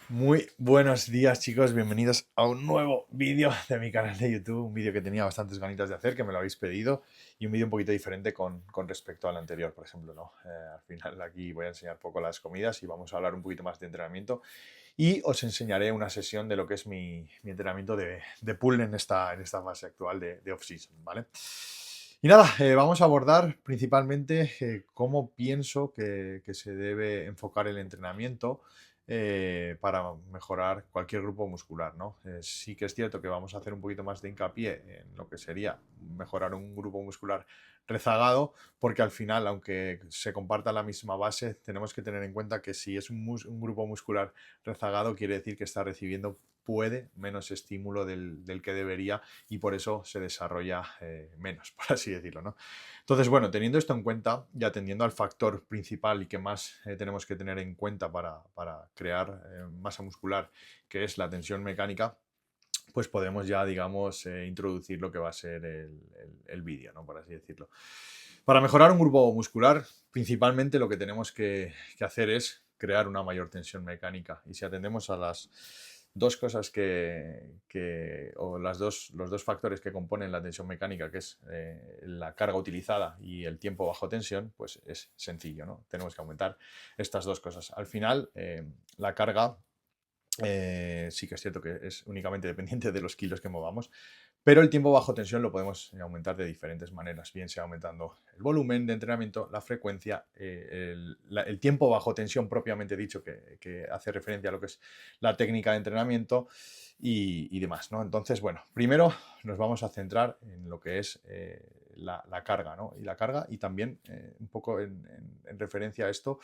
Muy buenos días, chicos, bienvenidos a un nuevo vídeo de mi canal de YouTube, un vídeo que tenía bastantes ganitas de hacer, que me lo habéis pedido, y un vídeo un poquito diferente con respecto al anterior, por ejemplo, ¿no? Al final aquí voy a enseñar poco las comidas y vamos a hablar un poquito más de entrenamiento y os enseñaré una sesión de lo que es mi entrenamiento de pull en esta fase actual de off-season, ¿vale? Y nada, vamos a abordar principalmente cómo pienso que se debe enfocar el entrenamiento para mejorar cualquier grupo muscular, ¿no? Sí que es cierto que vamos a hacer un poquito más de hincapié en lo que sería mejorar un grupo muscular rezagado, porque al final, aunque se comparta la misma base, tenemos que tener en cuenta que si es un grupo muscular rezagado, quiere decir que está recibiendo puede menos estímulo del que debería y por eso se desarrolla menos, por así decirlo, ¿no? Entonces, bueno, teniendo esto en cuenta y atendiendo al factor principal y que más tenemos que tener en cuenta para crear masa muscular, que es la tensión mecánica, pues podemos ya, digamos, introducir lo que va a ser el vídeo, ¿no? Por así decirlo. Para mejorar un grupo muscular, principalmente lo que tenemos que hacer es crear una mayor tensión mecánica. Y si atendemos a las dos cosas o los dos factores que componen la tensión mecánica, que es la carga utilizada y el tiempo bajo tensión, pues es sencillo, ¿no? Tenemos que aumentar estas dos cosas. Al final, la carga sí que es cierto que es únicamente dependiente de los kilos que movamos, pero el tiempo bajo tensión lo podemos aumentar de diferentes maneras, bien sea aumentando el volumen de entrenamiento, la frecuencia, el tiempo bajo tensión propiamente dicho, que hace referencia a lo que es la técnica de entrenamiento y demás, ¿no? Entonces, bueno, primero nos vamos a centrar en lo que es la carga, ¿no? Y la carga y también un poco en referencia a esto,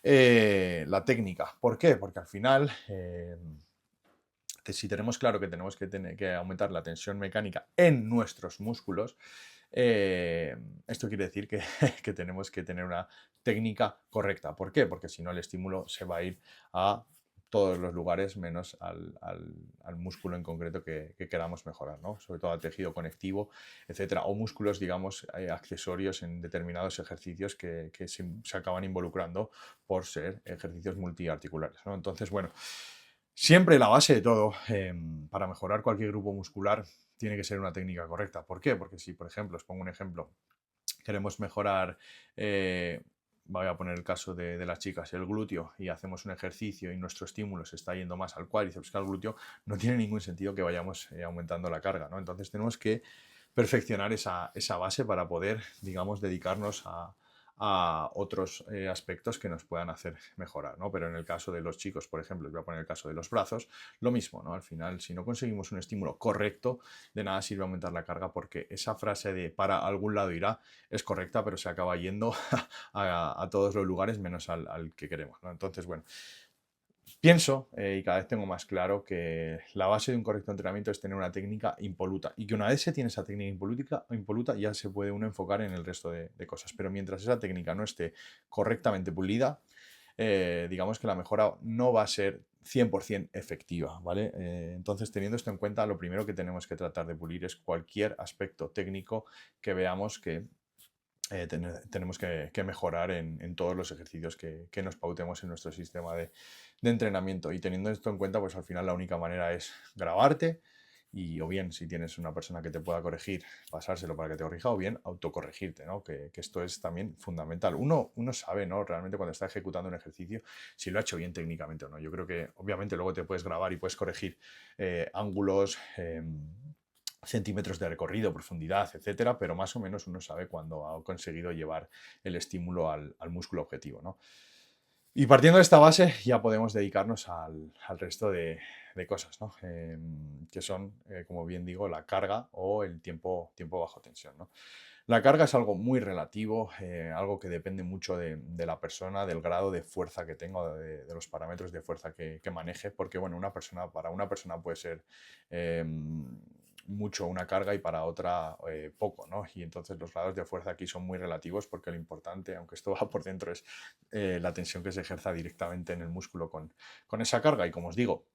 la técnica. ¿Por qué? Porque al final si tenemos claro que tenemos que aumentar la tensión mecánica en nuestros músculos, esto quiere decir que, que tenemos que tener una técnica correcta. ¿Por qué? Porque si no el estímulo se va a ir a todos los lugares menos al músculo en concreto que queramos mejorar, ¿no? Sobre todo al tejido conectivo, etcétera, o músculos, digamos, accesorios en determinados ejercicios que se acaban involucrando por ser ejercicios multiarticulares, ¿no? Entonces, bueno, siempre la base de todo, para mejorar cualquier grupo muscular, tiene que ser una técnica correcta. ¿Por qué? Porque si, por ejemplo, os pongo un ejemplo, queremos mejorar, voy a poner el caso de las chicas, el glúteo, y hacemos un ejercicio y nuestro estímulo se está yendo más al cuádriceps que al glúteo, no tiene ningún sentido que vayamos aumentando la carga, ¿no? Entonces tenemos que perfeccionar esa base para poder, digamos, dedicarnos a otros aspectos que nos puedan hacer mejorar, ¿no? Pero en el caso de los chicos, por ejemplo, os voy a poner el caso de los brazos, lo mismo, ¿no? Al final, si no conseguimos un estímulo correcto, de nada sirve aumentar la carga porque esa frase de para algún lado irá es correcta, pero se acaba yendo a todos los lugares menos al que queremos, ¿no? Entonces, bueno, pienso, y cada vez tengo más claro, que la base de un correcto entrenamiento es tener una técnica impoluta y que una vez se tiene esa técnica impoluta ya se puede uno enfocar en el resto de cosas. Pero mientras esa técnica no esté correctamente pulida, digamos que la mejora no va a ser 100% efectiva, ¿vale? Entonces, teniendo esto en cuenta, lo primero que tenemos que tratar de pulir es cualquier aspecto técnico que veamos que tenemos que mejorar en todos los ejercicios que nos pautemos en nuestro sistema de entrenamiento. Y teniendo esto en cuenta, pues al final la única manera es grabarte y o bien si tienes una persona que te pueda corregir, pasárselo para que te corrija o bien autocorregirte, ¿no? Que esto es también fundamental. Uno sabe, ¿no? Realmente cuando está ejecutando un ejercicio, si lo ha hecho bien técnicamente o no. Yo creo que obviamente luego te puedes grabar y puedes corregir ángulos, centímetros de recorrido, profundidad, etcétera, pero más o menos uno sabe cuándo ha conseguido llevar el estímulo al músculo objetivo, ¿no? Y partiendo de esta base ya podemos dedicarnos al resto de cosas, ¿no? Que son, como bien digo, la carga o el tiempo bajo tensión, ¿no? La carga es algo muy relativo, algo que depende mucho de la persona, del grado de fuerza que tenga, de los parámetros de fuerza que maneje, porque bueno, para una persona puede ser mucho una carga y para otra poco, ¿no? Y entonces los grados de fuerza aquí son muy relativos porque lo importante, aunque esto va por dentro, es la tensión que se ejerza directamente en el músculo con esa carga. Y como os digo,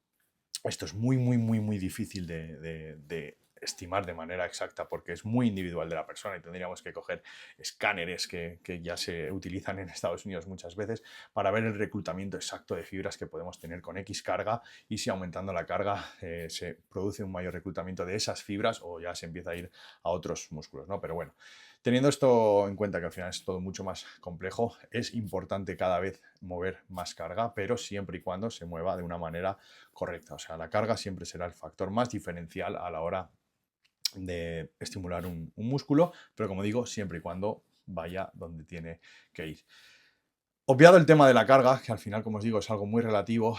esto es muy, muy, muy, muy difícil de estimar de manera exacta porque es muy individual de la persona y tendríamos que coger escáneres que ya se utilizan en Estados Unidos muchas veces para ver el reclutamiento exacto de fibras que podemos tener con X carga y si aumentando la carga se produce un mayor reclutamiento de esas fibras o ya se empieza a ir a otros músculos, ¿no? Pero bueno, teniendo esto en cuenta que al final es todo mucho más complejo, es importante cada vez mover más carga, pero siempre y cuando se mueva de una manera correcta. O sea, la carga siempre será el factor más diferencial a la hora de estimular un músculo, pero como digo, siempre y cuando vaya donde tiene que ir. Obviado el tema de la carga, que al final, como os digo, es algo muy relativo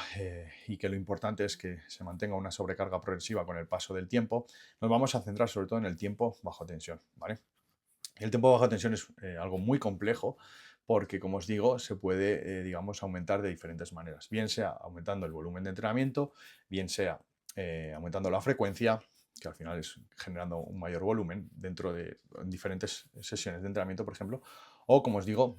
y que lo importante es que se mantenga una sobrecarga progresiva con el paso del tiempo, nos vamos a centrar sobre todo en el tiempo bajo tensión, ¿vale? El tiempo bajo tensión es algo muy complejo porque, como os digo, se puede, digamos, aumentar de diferentes maneras. Bien sea aumentando el volumen de entrenamiento, bien sea aumentando la frecuencia, que al final es generando un mayor volumen dentro de diferentes sesiones de entrenamiento, por ejemplo, o, como os digo,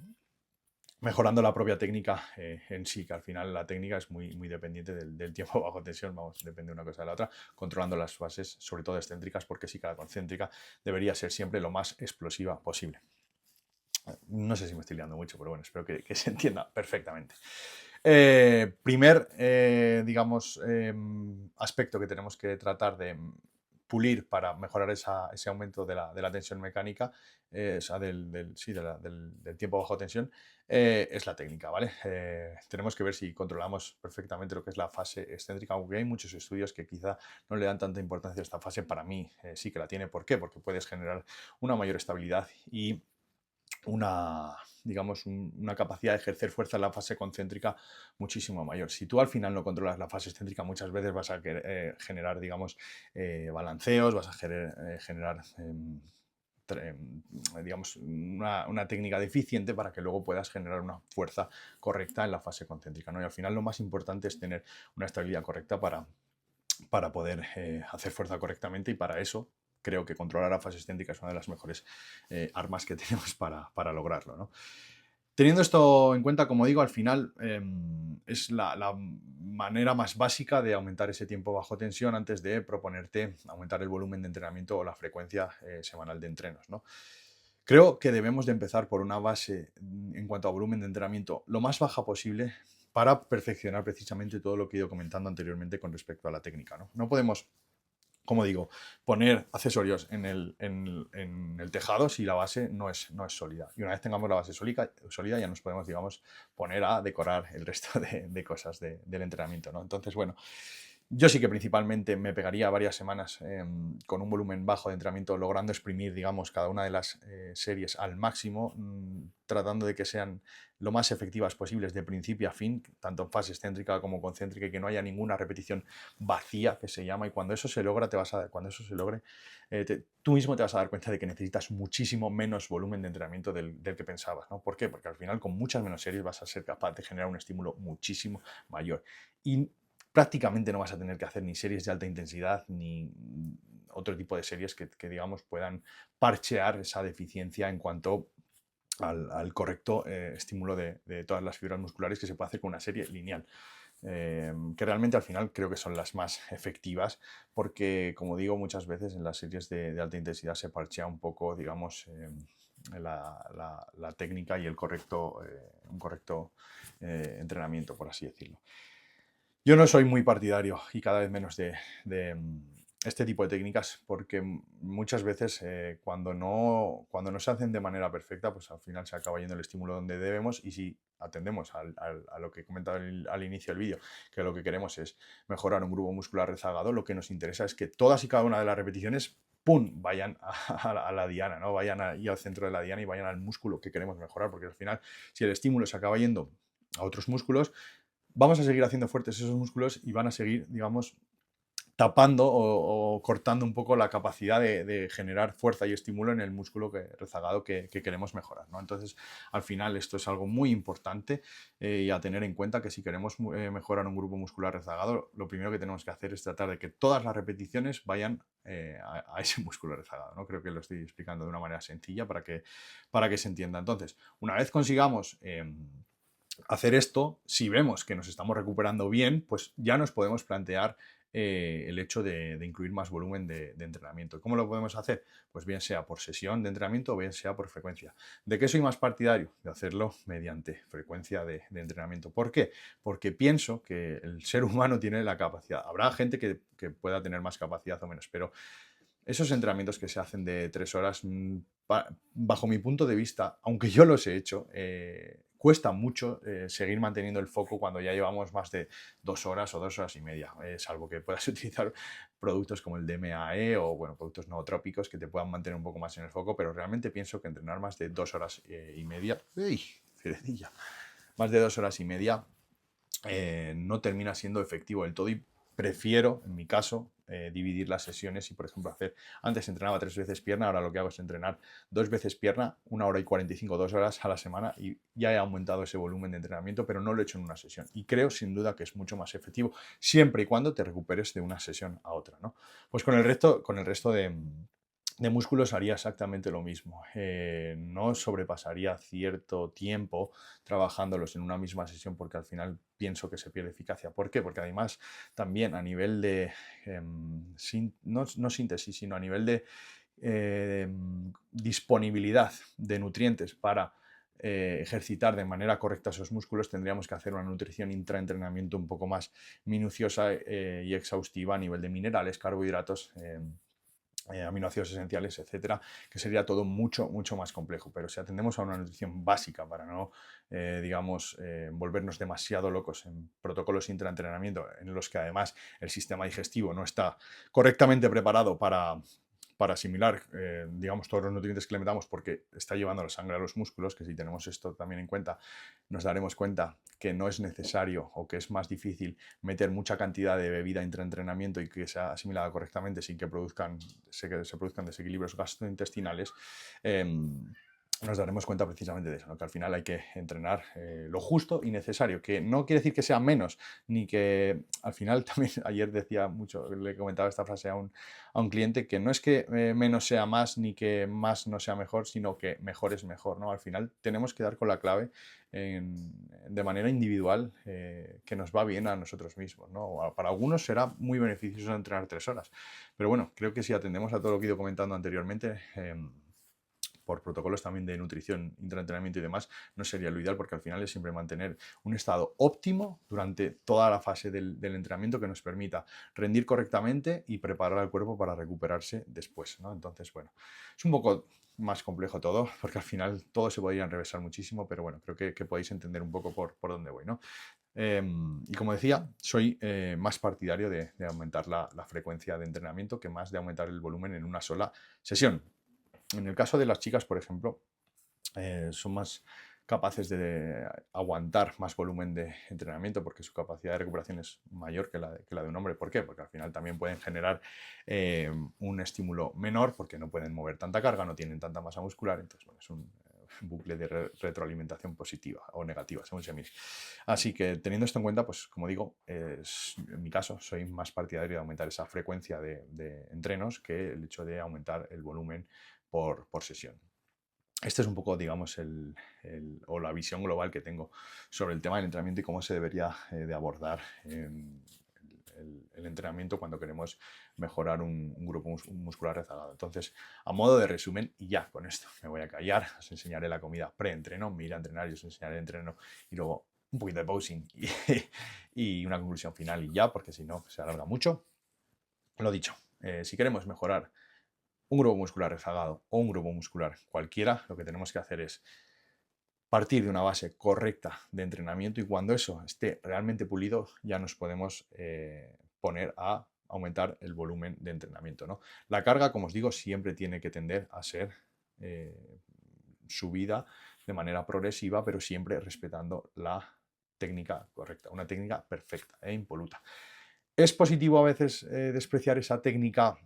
mejorando la propia técnica en sí, que al final la técnica es muy dependiente del tiempo bajo tensión, vamos, depende de una cosa de la otra, controlando las fases, sobre todo excéntricas, porque sí que la concéntrica debería ser siempre lo más explosiva posible. No sé si me estoy liando mucho, pero bueno, espero que se entienda perfectamente. Primer, digamos, aspecto que tenemos que tratar de pulir para mejorar ese aumento de la tensión mecánica, o sea, del tiempo bajo tensión, es la técnica, ¿vale? Tenemos que ver si controlamos perfectamente lo que es la fase excéntrica, aunque hay muchos estudios que quizá no le dan tanta importancia a esta fase. Para mí sí que la tiene. ¿Por qué? Porque puedes generar una mayor estabilidad y una, digamos, una capacidad de ejercer fuerza en la fase concéntrica muchísimo mayor. Si tú al final no controlas la fase excéntrica, muchas veces vas a generar, digamos, balanceos, vas a generar digamos, una técnica deficiente para que luego puedas generar una fuerza correcta en la fase concéntrica, ¿no? Y al final lo más importante es tener una estabilidad correcta para poder hacer fuerza correctamente y para eso creo que controlar la fase excéntrica es una de las mejores armas que tenemos para lograrlo, ¿no? Teniendo esto en cuenta, como digo, al final es la manera más básica de aumentar ese tiempo bajo tensión antes de proponerte aumentar el volumen de entrenamiento o la frecuencia semanal de entrenos, ¿no? Creo que debemos de empezar por una base en cuanto a volumen de entrenamiento lo más baja posible para perfeccionar precisamente todo lo que he ido comentando anteriormente con respecto a la técnica, ¿no? No podemos, como digo, poner accesorios en el tejado si la base no es sólida. Y una vez tengamos la base sólida ya nos podemos, digamos, poner a decorar el resto de cosas del entrenamiento, ¿no? Entonces, bueno, yo sí que principalmente me pegaría varias semanas con un volumen bajo de entrenamiento, logrando exprimir, digamos, cada una de las series al máximo, tratando de que sean lo más efectivas posibles de principio a fin, tanto en fase excéntrica como concéntrica, y que no haya ninguna repetición vacía, que se llama. Y cuando eso se logra, cuando eso se logre, tú mismo te vas a dar cuenta de que necesitas muchísimo menos volumen de entrenamiento del que pensabas, ¿no? ¿Por qué? Porque al final con muchas menos series vas a ser capaz de generar un estímulo muchísimo mayor. Y prácticamente no vas a tener que hacer ni series de alta intensidad ni otro tipo de series que digamos, puedan parchear esa deficiencia en cuanto al correcto estímulo de todas las fibras musculares que se puede hacer con una serie lineal. Que realmente al final creo que son las más efectivas porque, como digo, muchas veces en las series de alta intensidad se parchea un poco, digamos, la técnica y un correcto entrenamiento, por así decirlo. Yo no soy muy partidario y cada vez menos de este tipo de técnicas porque muchas veces cuando no se hacen de manera perfecta, pues al final se acaba yendo el estímulo donde debemos y si atendemos a lo que he comentado al inicio del vídeo, que lo que queremos es mejorar un grupo muscular rezagado, lo que nos interesa es que todas y cada una de las repeticiones ¡pum!, vayan a la diana, ¿no? Vayan ahí al centro de la diana y vayan al músculo que queremos mejorar, porque al final si el estímulo se acaba yendo a otros músculos, vamos a seguir haciendo fuertes esos músculos y van a seguir, digamos, tapando o cortando un poco la capacidad de generar fuerza y estímulo en el músculo rezagado que queremos mejorar, ¿no? Entonces, al final, esto es algo muy importante y a tener en cuenta que si queremos mejorar un grupo muscular rezagado, lo primero que tenemos que hacer es tratar de que todas las repeticiones vayan a ese músculo rezagado, ¿no? Creo que lo estoy explicando de una manera sencilla para que se entienda. Entonces, una vez consigamos hacer esto, si vemos que nos estamos recuperando bien, pues ya nos podemos plantear el hecho de incluir más volumen de entrenamiento. ¿Cómo lo podemos hacer? Pues bien sea por sesión de entrenamiento o bien sea por frecuencia. ¿De qué soy más partidario? De hacerlo mediante frecuencia de entrenamiento. ¿Por qué? Porque pienso que el ser humano tiene la capacidad. Habrá gente que pueda tener más capacidad o menos, pero esos entrenamientos que se hacen de 3 horas, bajo mi punto de vista, aunque yo los he hecho, cuesta mucho seguir manteniendo el foco cuando ya llevamos más de 2 horas o 2 horas y media, salvo que puedas utilizar productos como el DMAE o bueno, productos nootrópicos que te puedan mantener un poco más en el foco, pero realmente pienso que entrenar más de 2 horas y media, ¡ey! Cerecilla! Más de 2 horas y media no termina siendo efectivo del todo y prefiero, en mi caso, dividir las sesiones y, por ejemplo, antes entrenaba 3 veces pierna, ahora lo que hago es entrenar 2 veces pierna, 1 hora y 45, 2 horas a la semana y ya he aumentado ese volumen de entrenamiento, pero no lo he hecho en una sesión. Y creo, sin duda, que es mucho más efectivo siempre y cuando te recuperes de una sesión a otra, ¿no? Pues con el resto de músculos haría exactamente lo mismo. No sobrepasaría cierto tiempo trabajándolos en una misma sesión porque al final pienso que se pierde eficacia. ¿Por qué? Porque además también a nivel de, no síntesis, sino a nivel de disponibilidad de nutrientes para ejercitar de manera correcta esos músculos, tendríamos que hacer una nutrición intraentrenamiento un poco más minuciosa y exhaustiva a nivel de minerales, carbohidratos, aminoácidos esenciales, etcétera, que sería todo mucho, mucho más complejo. Pero si atendemos a una nutrición básica para no, digamos, volvernos demasiado locos en protocolos de intraentrenamiento en los que además el sistema digestivo no está correctamente preparado para asimilar, digamos, todos los nutrientes que le metamos porque está llevando la sangre a los músculos, que si tenemos esto también en cuenta, nos daremos cuenta que no es necesario o que es más difícil meter mucha cantidad de bebida intraentrenamiento y que sea asimilada correctamente sin que se produzcan desequilibrios gastrointestinales. Nos daremos cuenta precisamente de eso, ¿no? Que al final hay que entrenar lo justo y necesario, que no quiere decir que sea menos, ni que al final también, ayer decía mucho, le comentaba esta frase a un cliente, que no es que menos sea más, ni que más no sea mejor, sino que mejor es mejor, ¿no? Al final tenemos que dar con la clave de manera individual que nos va bien a nosotros mismos, ¿no? Para algunos será muy beneficioso entrenar 3 horas, pero bueno, creo que si atendemos a todo lo que he ido comentando anteriormente, por protocolos también de nutrición, intraentrenamiento y demás, no sería lo ideal porque al final es siempre mantener un estado óptimo durante toda la fase del entrenamiento que nos permita rendir correctamente y preparar al cuerpo para recuperarse después, ¿no? Entonces, bueno, es un poco más complejo todo porque al final todo se podría enrevesar muchísimo, pero bueno, creo que podéis entender un poco por dónde voy, ¿no? Y como decía, soy más partidario de aumentar la frecuencia de entrenamiento que más de aumentar el volumen en una sola sesión. En el caso de las chicas, por ejemplo, son más capaces de aguantar más volumen de entrenamiento porque su capacidad de recuperación es mayor que la de un hombre. ¿Por qué? Porque al final también pueden generar un estímulo menor porque no pueden mover tanta carga, no tienen tanta masa muscular. Entonces, bueno, es un bucle de retroalimentación positiva o negativa, según se mire. Así que teniendo esto en cuenta, pues como digo, en mi caso soy más partidario de aumentar esa frecuencia de entrenos que el hecho de aumentar el volumen por sesión. Este es un poco, digamos, o la visión global que tengo sobre el tema del entrenamiento y cómo se debería de abordar el entrenamiento cuando queremos mejorar un grupo muscular rezagado. Entonces, a modo de resumen, y ya con esto me voy a callar, os enseñaré la comida pre-entreno, me iré a entrenar y os enseñaré el entreno y luego un poquito de posing y una conclusión final y ya, porque si no se alarga mucho. Lo dicho, si queremos mejorar un grupo muscular rezagado o un grupo muscular cualquiera, lo que tenemos que hacer es partir de una base correcta de entrenamiento y cuando eso esté realmente pulido ya nos podemos poner a aumentar el volumen de entrenamiento, ¿no? La carga, como os digo, siempre tiene que tender a ser subida de manera progresiva, pero siempre respetando la técnica correcta, una técnica perfecta e impoluta. ¿Es positivo a veces despreciar esa técnica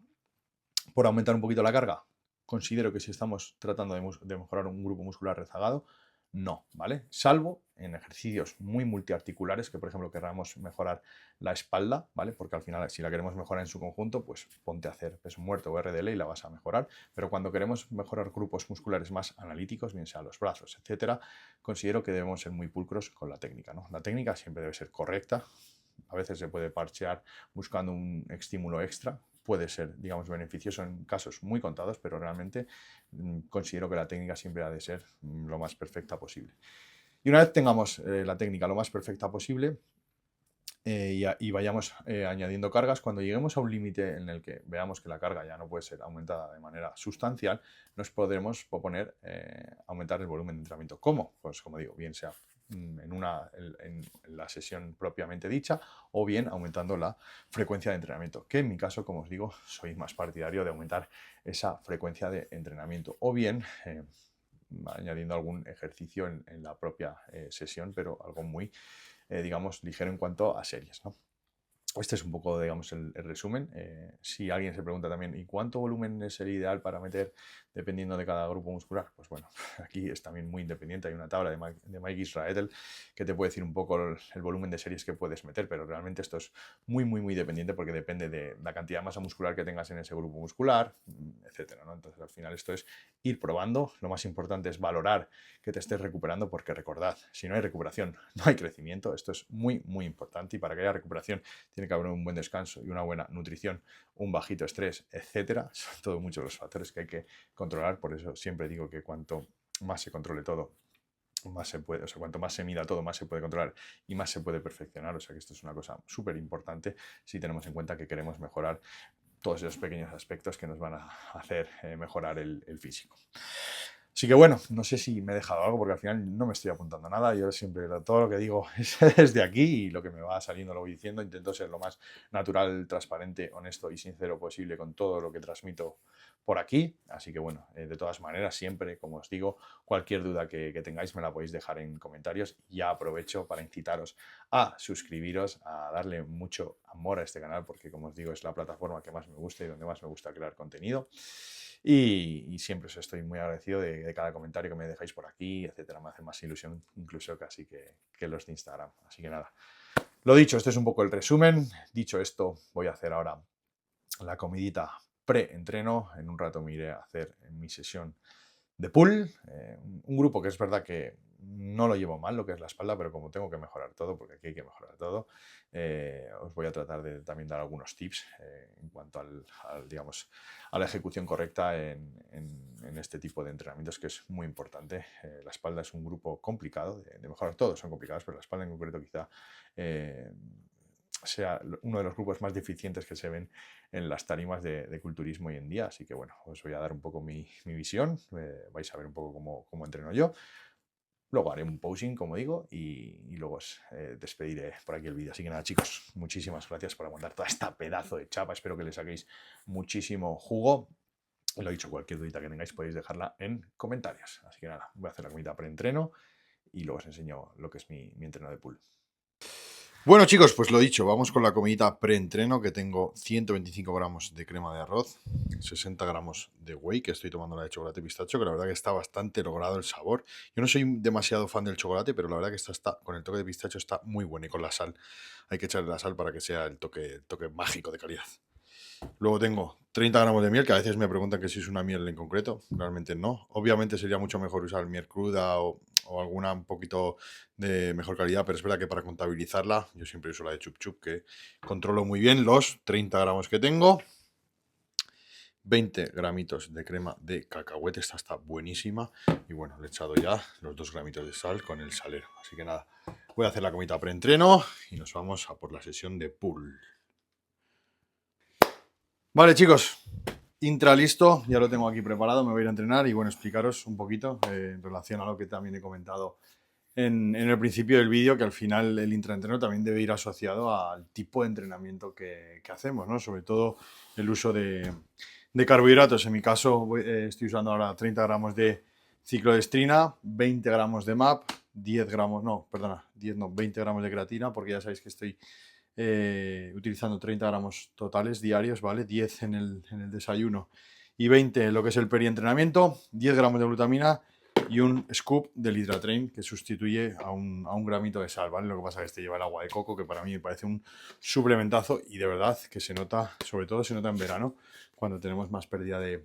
por aumentar un poquito la carga? Considero que si estamos tratando de mejorar un grupo muscular rezagado, no, ¿vale? Salvo en ejercicios muy multiarticulares, que por ejemplo queramos mejorar la espalda, ¿vale? Porque al final, si la queremos mejorar en su conjunto, pues ponte a hacer peso muerto o RDL y la vas a mejorar. Pero cuando queremos mejorar grupos musculares más analíticos, bien sea los brazos, etcétera, considero que debemos ser muy pulcros con la técnica, ¿no? La técnica siempre debe ser correcta. A veces se puede parchear buscando un estímulo extra. Puede ser, digamos, beneficioso en casos muy contados, pero realmente considero que la técnica siempre ha de ser lo más perfecta posible. Y una vez tengamos la técnica lo más perfecta posible y vayamos añadiendo cargas, cuando lleguemos a un límite en el que veamos que la carga ya no puede ser aumentada de manera sustancial, nos podremos proponer aumentar el volumen de entrenamiento. ¿Cómo? Pues como digo, bien sea en la sesión propiamente dicha o bien aumentando la frecuencia de entrenamiento, que en mi caso, como os digo, soy más partidario de aumentar esa frecuencia de entrenamiento o bien añadiendo algún ejercicio en la propia sesión, pero algo muy, digamos, ligero en cuanto a series, ¿no? Este es un poco, digamos, el resumen. Si alguien se pregunta también, ¿y cuánto volumen es el ideal para meter dependiendo de cada grupo muscular? Pues bueno, aquí es también muy independiente. Hay una tabla de Mike Israel que te puede decir un poco el volumen de series que puedes meter, pero realmente esto es muy, muy, muy dependiente porque depende de la cantidad de masa muscular que tengas en ese grupo muscular, etcétera, ¿no? Entonces, al final esto es ir probando. Lo más importante es valorar que te estés recuperando porque recordad, si no hay recuperación, no hay crecimiento. Esto es muy, muy importante y para que haya recuperación tiene que haber un buen descanso y una buena nutrición, un bajito estrés, etcétera. Son todos muchos los factores que hay que controlar. Por eso siempre digo que cuanto más se controle todo, más se puede, o sea, cuanto más se mida todo, más se puede controlar y más se puede perfeccionar. O sea que esto es una cosa súper importante si tenemos en cuenta que queremos mejorar todos esos pequeños aspectos que nos van a hacer mejorar el físico. Así que bueno, no sé si me he dejado algo porque al final no me estoy apuntando a nada. Yo siempre todo lo que digo es de aquí y lo que me va saliendo lo voy diciendo. Intento ser lo más natural, transparente, honesto y sincero posible con todo lo que transmito por aquí. Así que bueno, de todas maneras, siempre, como os digo, cualquier duda que tengáis me la podéis dejar en comentarios. Ya aprovecho para incitaros a suscribiros, a darle mucho amor a este canal porque, como os digo, es la plataforma que más me gusta y donde más me gusta crear contenido. Y siempre os estoy muy agradecido de cada comentario que me dejáis por aquí, etcétera. Me hace más ilusión incluso casi que los de Instagram. Así que nada. Lo dicho, este es un poco el resumen. Dicho esto, voy a hacer ahora la comidita pre-entreno. En un rato me iré a hacer mi sesión de pull. Un grupo que es verdad que no lo llevo mal, lo que es la espalda, pero como tengo que mejorar todo, porque aquí hay que mejorar todo, os voy a tratar de también dar algunos tips en cuanto digamos, a la ejecución correcta en este tipo de entrenamientos, que es muy importante. La espalda es un grupo complicado de mejorar. Todos son complicados, pero la espalda en concreto quizá sea uno de los grupos más deficientes que se ven en las tarimas de culturismo hoy en día. Así que bueno, os voy a dar un poco mi visión, vais a ver un poco cómo entreno yo. Luego haré un posing, como digo, y luego os despediré por aquí el vídeo. Así que nada, chicos, muchísimas gracias por aguantar toda esta pedazo de chapa. Espero que le saquéis muchísimo jugo. Lo he dicho, cualquier dudita que tengáis podéis dejarla en comentarios. Así que nada, voy a hacer la comida pre-entreno y luego os enseño lo que es mi entreno de pull. Bueno, chicos, pues lo dicho, vamos con la comidita pre-entreno, que tengo 125 gramos de crema de arroz, 60 gramos de whey, que estoy tomando la de chocolate pistacho, que la verdad que está bastante logrado el sabor. Yo no soy demasiado fan del chocolate, pero la verdad que esta está, con el toque de pistacho está muy bueno, y con la sal. Hay que echarle la sal para que sea el toque mágico de calidad. Luego tengo 30 gramos de miel, que a veces me preguntan que si es una miel en concreto. Realmente no. Obviamente sería mucho mejor usar miel cruda o alguna un poquito de mejor calidad, pero es verdad que para contabilizarla yo siempre uso la de Chup Chup, que controlo muy bien los 30 gramos que tengo. 20 gramitos de crema de cacahuete, esta está buenísima. Y bueno, le he echado ya los 2 gramitos de sal con el salero. Así que nada, voy a hacer la comida pre-entreno y nos vamos a por la sesión de pull. Vale, chicos, intra listo, ya lo tengo aquí preparado, me voy a ir a entrenar y bueno, explicaros un poquito en relación a lo que también he comentado en el principio del vídeo, que al final el intraentreno también debe ir asociado al tipo de entrenamiento que hacemos, ¿no? Sobre todo el uso de carbohidratos. En mi caso estoy usando ahora 30 gramos de ciclodestrina, 20 gramos de MAP, 10 gramos, no, perdona, 10 no, 20 gramos de creatina, porque ya sabéis que estoy utilizando 30 gramos totales diarios, ¿vale? 10 en el desayuno y 20 en lo que es el perientrenamiento, 10 gramos de glutamina y un scoop del Hydratrain que sustituye a un gramito de sal, ¿vale? Lo que pasa es que este lleva el agua de coco, que para mí me parece un suplementazo y de verdad que se nota, sobre todo se nota en verano, cuando tenemos más pérdida de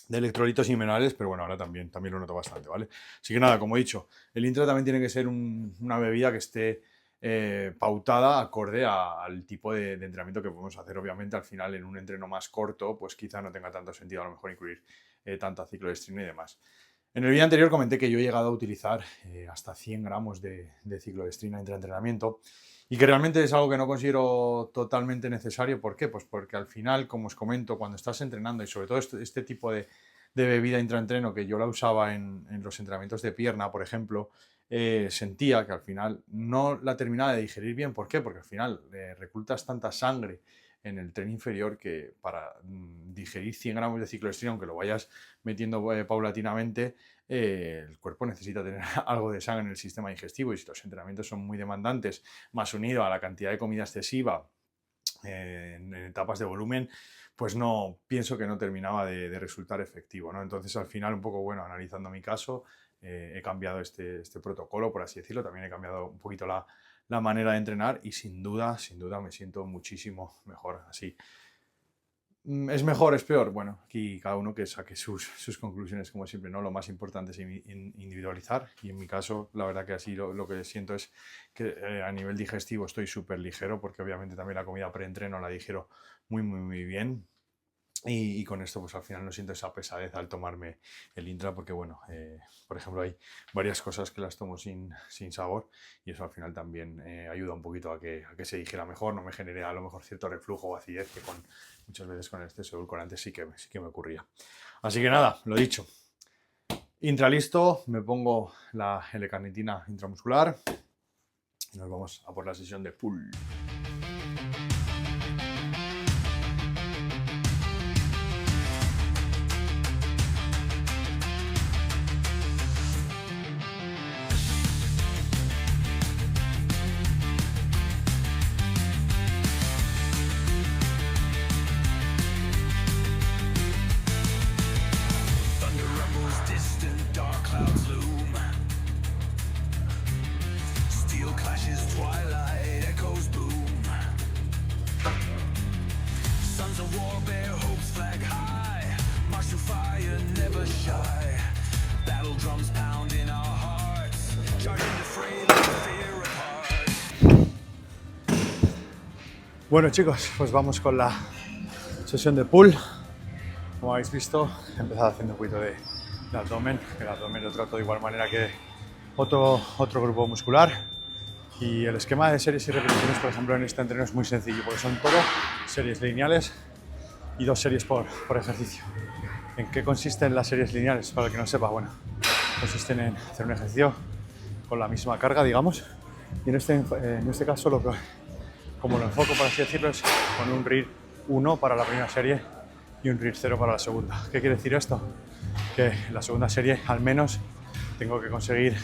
electrolitos y minerales, pero bueno, ahora también lo noto bastante, ¿vale? Así que nada, como he dicho, el intra también tiene que ser una bebida que esté pautada acorde al tipo de entrenamiento que podemos hacer. Obviamente, al final, en un entreno más corto, pues quizá no tenga tanto sentido a lo mejor incluir tanta ciclodestrina y demás. En el vídeo anterior comenté que yo he llegado a utilizar hasta 100 gramos de ciclodestrina entre entrenamiento y que realmente es algo que no considero totalmente necesario. ¿Por qué? Pues porque al final, como os comento, cuando estás entrenando y sobre todo este tipo de bebida intraentreno, que yo la usaba en los entrenamientos de pierna, por ejemplo, sentía que al final no la terminaba de digerir bien. ¿Por qué? Porque al final reclutas tanta sangre en el tren inferior que para digerir 100 gramos de ciclodestrina, aunque lo vayas metiendo paulatinamente, el cuerpo necesita tener algo de sangre en el sistema digestivo, y si los entrenamientos son muy demandantes, más unido a la cantidad de comida excesiva en etapas de volumen, pues no, pienso que no terminaba de resultar efectivo, ¿no? Entonces, al final, un poco, bueno, analizando mi caso, he cambiado este protocolo, por así decirlo. También he cambiado un poquito la manera de entrenar y sin duda me siento muchísimo mejor así. ¿Es mejor, es peor? Bueno, aquí cada uno que saque sus conclusiones, como siempre, ¿no? Lo más importante es individualizar, y en mi caso, la verdad que así lo que siento es que a nivel digestivo estoy súper ligero, porque obviamente también la comida preentreno la digiero muy bien. Y con esto, pues al final no siento esa pesadez al tomarme el intra, porque bueno, por ejemplo, hay varias cosas que las tomo sin sabor, y eso al final también ayuda un poquito a que se digiera mejor, no me genere a lo mejor cierto reflujo o acidez que muchas veces con el exceso de edulcorante sí que me ocurría. Así que nada, lo dicho. Intra listo, me pongo la L-carnitina intramuscular y nos vamos a por la sesión de pull. Bueno, chicos, pues vamos con la sesión de pull. Como habéis visto, he empezado haciendo un poquito de abdomen. El abdomen lo trato de igual manera que otro grupo muscular. Y el esquema de series y repeticiones, por ejemplo, en este entreno es muy sencillo, porque son todo series lineales y 2 series por ejercicio. ¿En qué consisten las series lineales? Para el que no sepa, bueno, consisten en hacer un ejercicio con la misma carga, digamos. Y en este caso, como lo enfoco, por así decirlo, es con un RIR 1 para la primera serie y un RIR 0 para la segunda. ¿Qué quiere decir esto? Que en la segunda serie, al menos, tengo que conseguir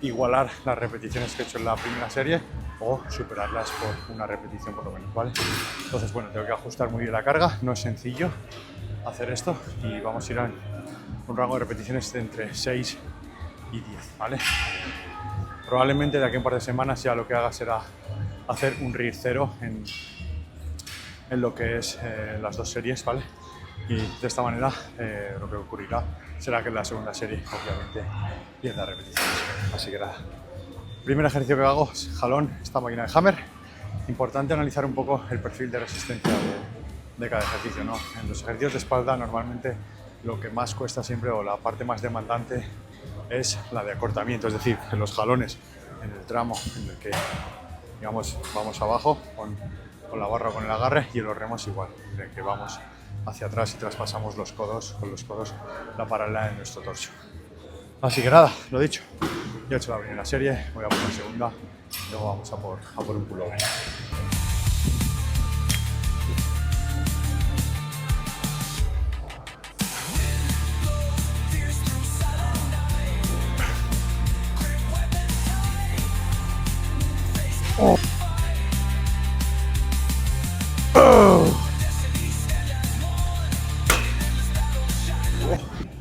igualar las repeticiones que he hecho en la primera serie o superarlas por una repetición por lo menos, ¿vale? Entonces, bueno, tengo que ajustar muy bien la carga. No es sencillo hacer esto y vamos a ir a un rango de repeticiones de entre 6 y 10, ¿vale? Probablemente de aquí a un par de semanas ya lo que haga será hacer un RIR 0 en lo que es las 2 series, ¿vale? Y de esta manera lo que ocurrirá será que en la segunda serie, obviamente, pierda repeticiones. Así que nada. Primer ejercicio que hago es jalón, esta máquina de hammer. Importante analizar un poco el perfil de resistencia de cada ejercicio, ¿no? En los ejercicios de espalda normalmente lo que más cuesta siempre, o la parte más demandante, es la de acortamiento, es decir, en los jalones, en el tramo en el que, digamos, vamos abajo con la barra o con el agarre, y en los remos igual, en el que vamos hacia atrás y traspasamos con los codos la paralela de nuestro torso. Así que nada, lo dicho, ya he hecho la primera serie, voy a por la segunda y luego vamos a por un pullover. Oh.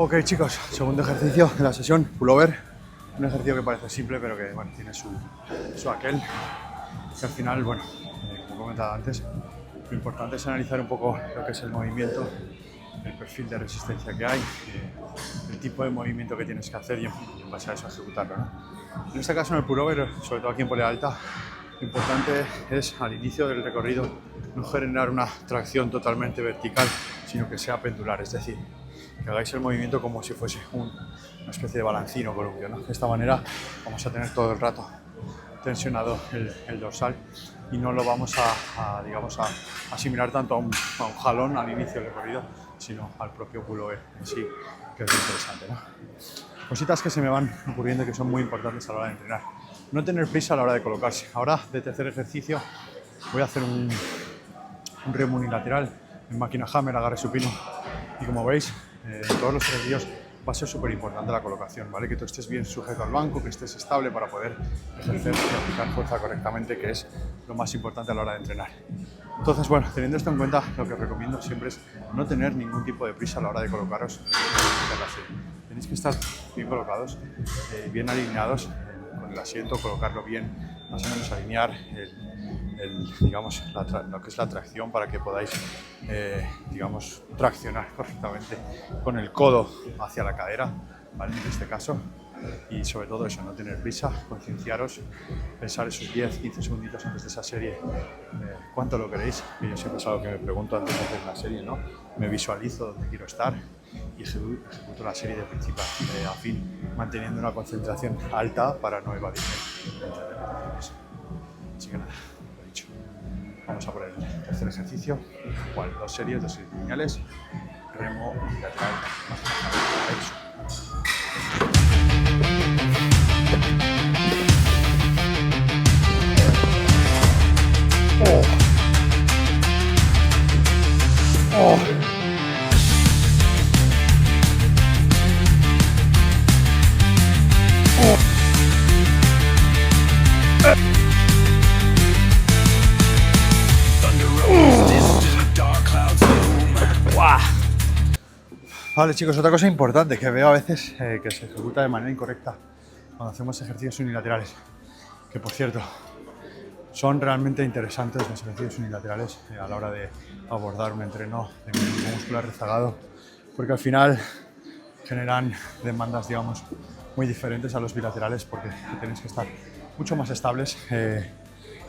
Ok chicos, segundo ejercicio de la sesión, pullover. Un ejercicio que parece simple pero que bueno, tiene su aquel. Que al final, bueno, como he comentado antes, lo importante es analizar un poco lo que es el movimiento, el perfil de resistencia que hay, el tipo de movimiento que tienes que hacer y en base a eso ejecutarlo, ¿no? En este caso en el pullover, sobre todo aquí en polea alta, lo importante es al inicio del recorrido no generar una tracción totalmente vertical, sino que sea pendular, es decir, que hagáis el movimiento como si fuese una especie de balancín o columpio, ¿no? De esta manera vamos a tener todo el rato tensionado el dorsal y no lo vamos a asimilar tanto a un jalón al inicio del recorrido, sino al propio pullover en sí, que es muy interesante, ¿no? Cositas que se me van ocurriendo que son muy importantes a la hora de entrenar. No tener prisa a la hora de colocarse. Ahora, de tercer ejercicio, voy a hacer un remo unilateral en máquina hammer, agarre supino. Y como veis, en todos los ejercicios va a ser súper importante la colocación, ¿vale? Que tú estés bien sujeto al banco, que estés estable para poder ejercer y aplicar fuerza correctamente, que es lo más importante a la hora de entrenar. Entonces, bueno, teniendo esto en cuenta, lo que os recomiendo siempre es no tener ningún tipo de prisa a la hora de colocaros en la serie. Tenéis que estar bien colocados, bien alineados con el asiento, colocarlo bien, más o menos alinear digamos, lo que es la tracción para que podáis, digamos, traccionar correctamente con el codo hacia la cadera, ¿vale? En este caso. Y sobre todo eso, no tener prisa, concienciaros, pensar esos 10-15 segunditos antes de esa serie, cuánto lo queréis, que yo siempre es algo que me pregunto antes de hacer una serie, ¿no? Me visualizo donde quiero estar y ejecuto la serie de principio a fin, manteniendo una concentración alta para no evadirme entre repeticiones. Así que nada, lo dicho. Vamos a por el tercer ejercicio, igual 2 series lineales, remo unilateral, derecho. Vale chicos, otra cosa importante que veo a veces que se ejecuta de manera incorrecta cuando hacemos ejercicios unilaterales, que por cierto son realmente interesantes los ejercicios unilaterales a la hora de abordar un entreno de grupo muscular rezagado, porque al final generan demandas, digamos, muy diferentes a los bilaterales, porque tenéis que estar mucho más estables.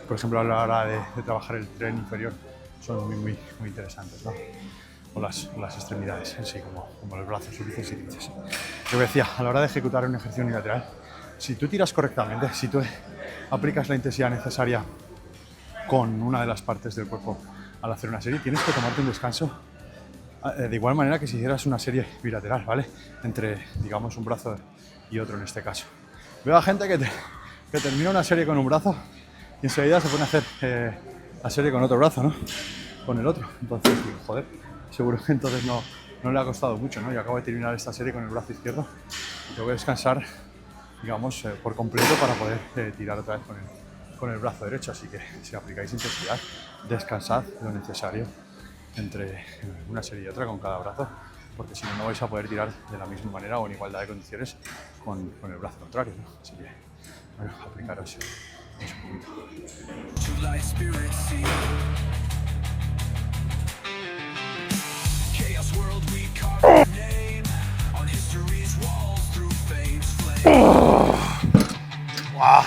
Por ejemplo, a la hora de trabajar el tren inferior son muy interesantes, ¿no? O las extremidades en sí, como los brazos, bíceps y tríceps. Yo decía, a la hora de ejecutar un ejercicio unilateral, si tú tiras correctamente, si tú aplicas la intensidad necesaria con una de las partes del cuerpo al hacer una serie, tienes que tomarte un descanso de igual manera que si hicieras una serie bilateral, ¿vale? Entre, digamos, un brazo y otro en este caso. Veo a gente que termina una serie con un brazo y enseguida se pone a hacer la serie con otro brazo, ¿no? Con el otro. Entonces, digo, joder, seguro que entonces no le ha costado mucho, ¿no? Yo acabo de terminar esta serie con el brazo izquierdo y tengo que descansar, digamos, por completo para poder tirar otra vez con el brazo derecho. Así que si aplicáis intensidad, descansad lo necesario entre una serie y otra con cada brazo, porque si no, no vais a poder tirar de la misma manera o en igualdad de condiciones con el brazo contrario, ¿no? Así que, bueno, aplicaros eso un ¡Wow!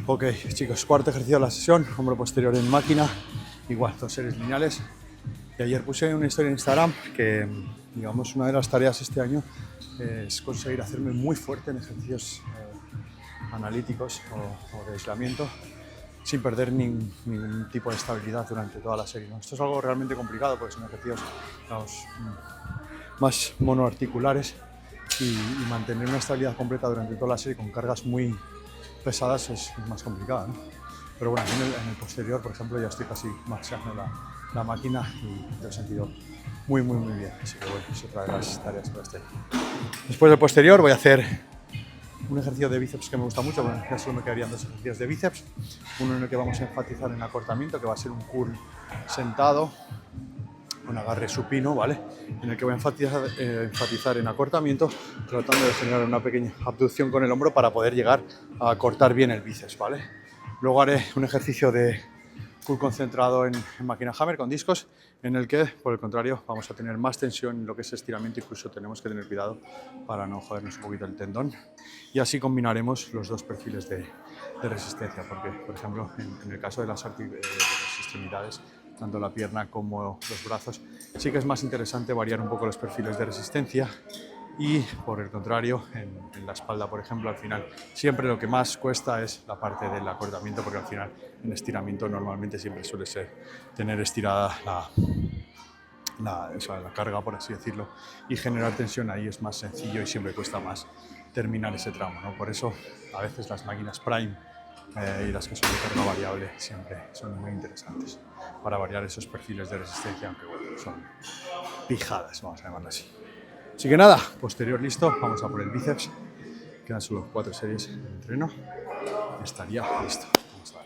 Ok, chicos, cuarto ejercicio de la sesión, hombro posterior en máquina, igual, 2 series lineales. Y ayer puse una historia en Instagram que, digamos, una de las tareas este año es conseguir hacerme muy fuerte en ejercicios analíticos o de aislamiento sin perder ningún tipo de estabilidad durante toda la serie, ¿no? Esto es algo realmente complicado porque son ejercicios, digamos, más monoarticulares y mantener una estabilidad completa durante toda la serie con cargas muy pesadas es más complicado, ¿no? Pero bueno, en el posterior, por ejemplo, ya estoy casi marchando la máquina y me he sentido muy bien. Así que bueno, es otra de las tareas para este año. Después del posterior voy a hacer un ejercicio de bíceps que me gusta mucho, bueno, ya solo me quedarían 2 ejercicios de bíceps, uno en el que vamos a enfatizar en acortamiento, que va a ser un curl sentado, con agarre supino, ¿vale? En el que voy a enfatizar en acortamiento, tratando de generar una pequeña abducción con el hombro para poder llegar a cortar bien el bíceps, ¿vale? Luego haré un ejercicio de curl concentrado en máquina hammer con discos, en el que, por el contrario, vamos a tener más tensión en lo que es estiramiento, incluso tenemos que tener cuidado para no jodernos un poquito el tendón. Y así combinaremos los dos perfiles de resistencia, porque, por ejemplo, en el caso de las extremidades, tanto la pierna como los brazos, sí que es más interesante variar un poco los perfiles de resistencia. Y por el contrario, en la espalda, por ejemplo, al final siempre lo que más cuesta es la parte del acortamiento, porque al final en estiramiento normalmente siempre suele ser tener estirada la carga, por así decirlo, y generar tensión ahí es más sencillo y siempre cuesta más terminar ese tramo, ¿no? Por eso a veces las máquinas Prime y las que son de carga variable siempre son muy interesantes para variar esos perfiles de resistencia, aunque bueno, son pijadas, vamos a llamarlo así. Así que nada, posterior listo, vamos a por el bíceps. Quedan solo 4 series de entreno y estaría listo. Vamos a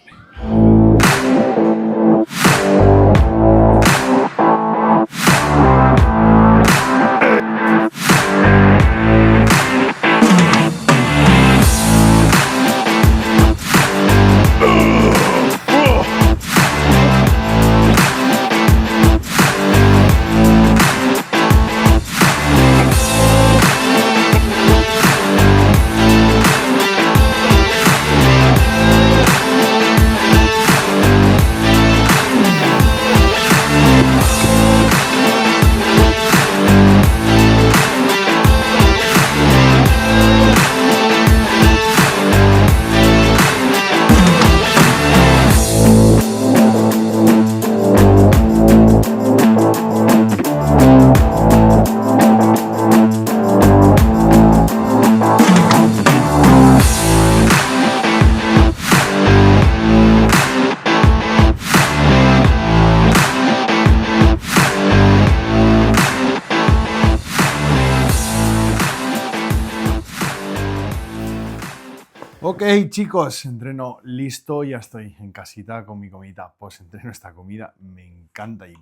Ok, chicos, entreno listo, ya estoy en casita con mi comida post-entreno. Esta comida me encanta y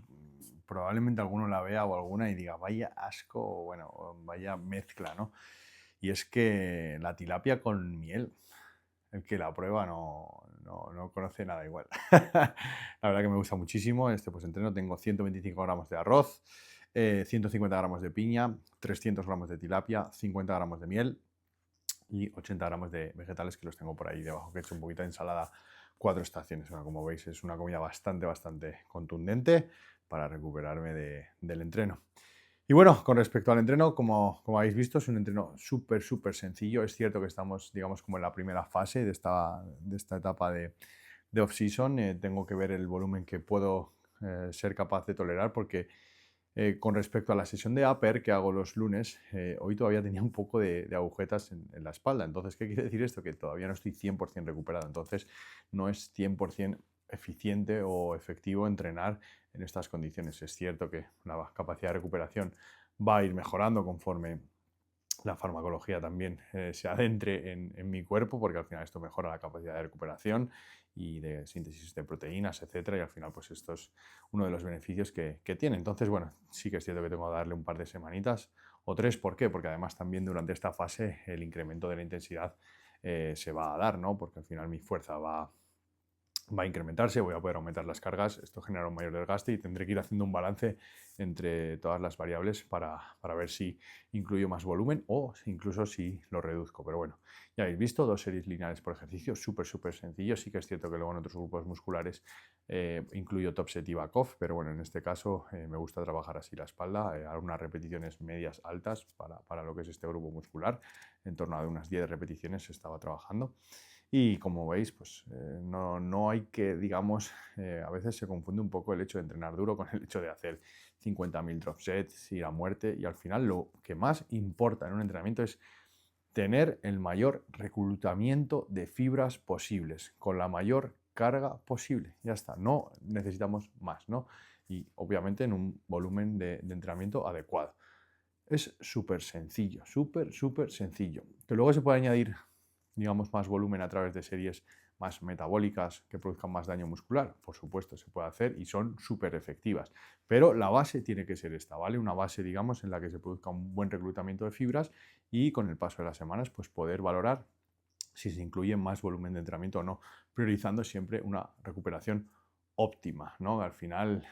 probablemente alguno la vea o alguna y diga, vaya asco, o bueno, vaya mezcla, ¿no? Y es que la tilapia con miel, el que la prueba no conoce nada igual. La verdad que me gusta muchísimo. En este post-entreno tengo 125 gramos de arroz, 150 gramos de piña, 300 gramos de tilapia, 50 gramos de miel y 80 gramos de vegetales que los tengo por ahí debajo, que he hecho un poquito de ensalada 4 estaciones. Bueno, como veis es una comida bastante contundente para recuperarme del entreno. Y bueno, con respecto al entreno, como habéis visto, es un entreno súper sencillo. Es cierto que estamos, digamos, como en la primera fase de esta etapa de off-season. Tengo que ver el volumen que puedo ser capaz de tolerar, porque con respecto a la sesión de upper que hago los lunes, hoy todavía tenía un poco de agujetas en la espalda. Entonces, ¿qué quiere decir esto? Que todavía no estoy 100% recuperado. Entonces, no es 100% eficiente o efectivo entrenar en estas condiciones. Es cierto que la capacidad de recuperación va a ir mejorando conforme la farmacología también se adentre en mi cuerpo, porque al final esto mejora la capacidad de recuperación y de síntesis de proteínas, etcétera, y al final pues esto es uno de los beneficios que tiene. Entonces, bueno, sí que es cierto que tengo que darle un par de semanitas o 3. ¿Por qué? Porque además también durante esta fase el incremento de la intensidad se va a dar, ¿no? Porque al final mi fuerza va a incrementarse, voy a poder aumentar las cargas, esto genera un mayor desgaste y tendré que ir haciendo un balance entre todas las variables para ver si incluyo más volumen o incluso si lo reduzco. Pero bueno, ya habéis visto, 2 series lineales por ejercicio, súper sencillo. Sí que es cierto que luego en otros grupos musculares incluyo top set y back off, pero bueno, en este caso me gusta trabajar así la espalda, algunas repeticiones medias altas para lo que es este grupo muscular, en torno a unas 10 repeticiones se estaba trabajando. Y como veis, pues no hay que, digamos, a veces se confunde un poco el hecho de entrenar duro con el hecho de hacer 50.000 drop sets, ir a muerte, y al final lo que más importa en un entrenamiento es tener el mayor reclutamiento de fibras posibles, con la mayor carga posible. Ya está, no necesitamos más, ¿no? Y obviamente en un volumen de entrenamiento adecuado. Es súper sencillo, súper sencillo. Que luego se puede añadir digamos, más volumen a través de series más metabólicas que produzcan más daño muscular? Por supuesto, se puede hacer y son súper efectivas. Pero la base tiene que ser esta, ¿vale? Una base, digamos, en la que se produzca un buen reclutamiento de fibras y con el paso de las semanas, pues poder valorar si se incluye más volumen de entrenamiento o no, priorizando siempre una recuperación óptima, ¿no? Al final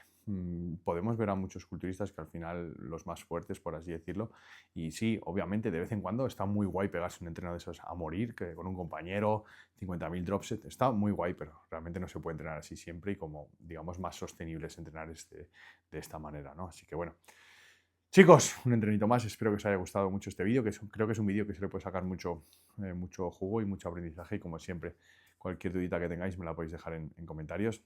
podemos ver a muchos culturistas que al final los más fuertes, por así decirlo, y sí, obviamente de vez en cuando está muy guay pegarse un entreno de esos a morir, que con un compañero, 50.000 drop set, está muy guay, pero realmente no se puede entrenar así siempre y como, digamos, más sostenible es entrenar de esta manera, ¿no? Así que bueno. Chicos, un entrenito más, espero que os haya gustado mucho este vídeo, creo que es un vídeo que se le puede sacar mucho jugo y mucho aprendizaje y como siempre, cualquier dudita que tengáis me la podéis dejar en comentarios.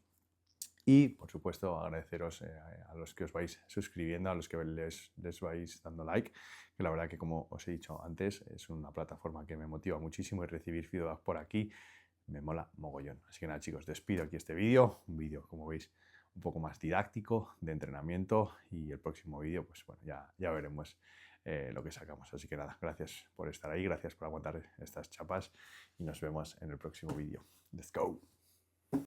Y, por supuesto, agradeceros a los que os vais suscribiendo, a los que les vais dando like, que la verdad que, como os he dicho antes, es una plataforma que me motiva muchísimo y recibir feedback por aquí me mola mogollón. Así que nada, chicos, despido aquí este vídeo, un vídeo, como veis, un poco más didáctico, de entrenamiento, y el próximo vídeo, pues bueno, ya veremos lo que sacamos. Así que nada, gracias por estar ahí, gracias por aguantar estas chapas y nos vemos en el próximo vídeo. Let's go.